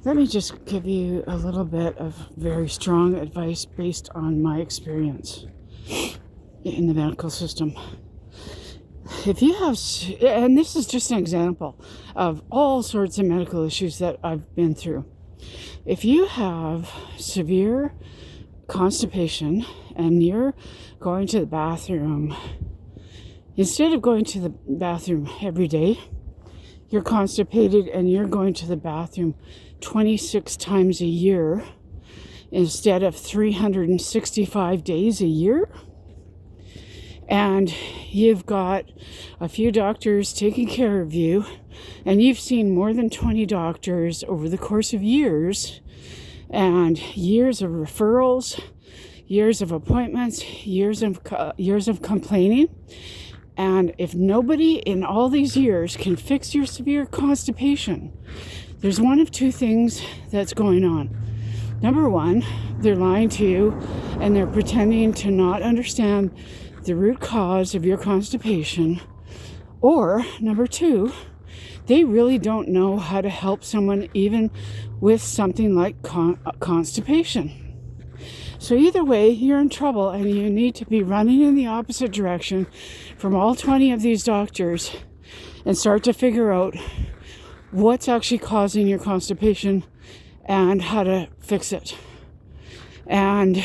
Let me just give you a little bit of very strong advice based on my experience in the medical system. If you have, and this is just an example of all sorts of medical issues that I've been through. If you have severe constipation and you're going to the bathroom, instead of going to the bathroom every day, you're constipated and you're going to the bathroom 26 times a year instead of 365 days a year. And you've got a few doctors taking care of you, and you've seen more than 20 doctors over the course of years, and years of referrals, years of appointments, years of complaining. And if nobody in all these years can fix your severe constipation, there's one of two things that's going on. Number one, they're lying to you and they're pretending to not understand the root cause of your constipation. Or number two, they really don't know how to help someone even with something like constipation. So either way, you're in trouble and you need to be running in the opposite direction from all 20 of these doctors and start to figure out what's actually causing your constipation and how to fix it. And,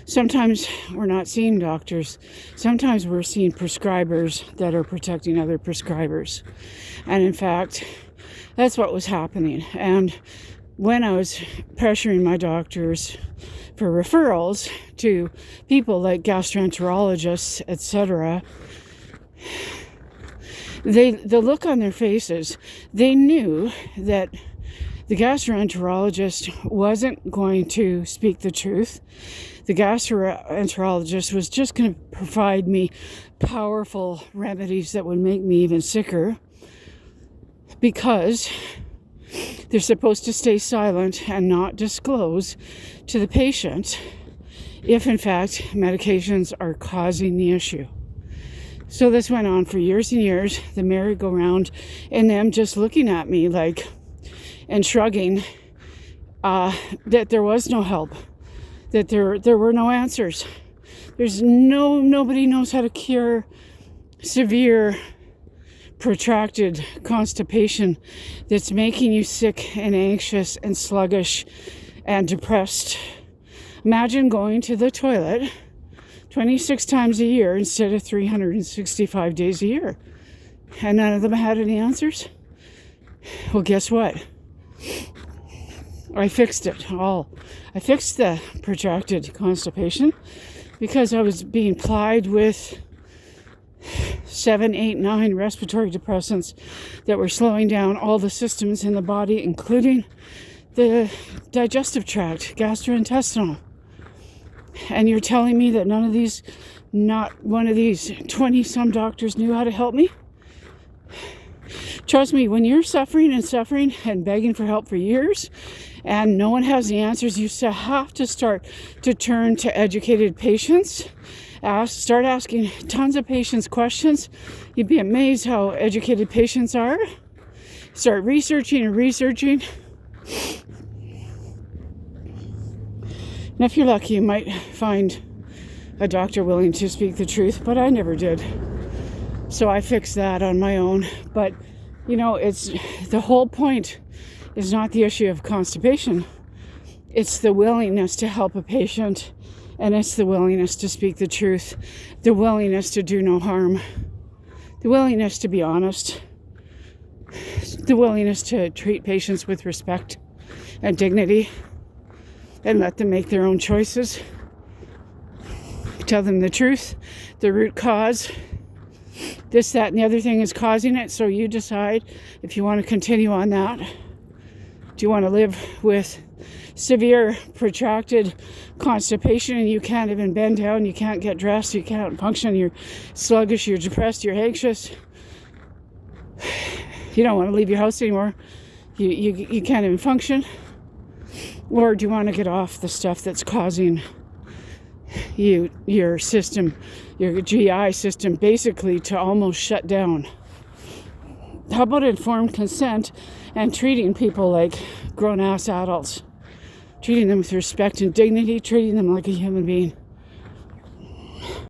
sometimes we're not seeing doctors. Sometimes we're seeing prescribers that are protecting other prescribers. And in fact, that's what was happening. And when I was pressuring my doctors for referrals to people like gastroenterologists, etc., the look on their faces, they knew that the gastroenterologist wasn't going to speak the truth. The gastroenterologist was just going to provide me powerful remedies that would make me even sicker, because they're supposed to stay silent and not disclose to the patient if, in fact, medications are causing the issue. So this went on for years and years, the merry-go-round, and them just looking at me like, and shrugging, that there was no help, that there were no answers. Nobody knows how to cure severe protracted constipation that's making you sick and anxious and sluggish and depressed. Imagine going to the toilet 26 times a year instead of 365 days a year. And none of them had any answers. Well, guess what? I fixed it all. I fixed the protracted constipation because I was being plied with 7, 8, 9 respiratory depressants that were slowing down all the systems in the body, including the digestive tract, gastrointestinal. And you're telling me that not one of these 20-some doctors knew how to help me? Trust me, when you're suffering and begging for help for years, and no one has the answers, you have to start to turn to educated patients. Start asking tons of patients questions. You'd be amazed how educated patients are. Start researching. And if you're lucky, you might find a doctor willing to speak the truth, but I never did. So I fixed that on my own. But, it's the whole point is not the issue of constipation. It's the willingness to help a patient, and it's the willingness to speak the truth, the willingness to do no harm, the willingness to be honest, the willingness to treat patients with respect and dignity and let them make their own choices. Tell them the truth, the root cause. This, that, and the other thing is causing it, so you decide if you want to continue on that. Do you want to live with severe, protracted constipation and you can't even bend down, you can't get dressed, you can't function, you're sluggish, you're depressed, you're anxious, you don't want to leave your house anymore, you can't even function? Or do you want to get off the stuff that's causing your system, your GI system, basically to almost shut down? How about informed consent and treating people like grown-ass adults? Treating them with respect and dignity, treating them like a human being.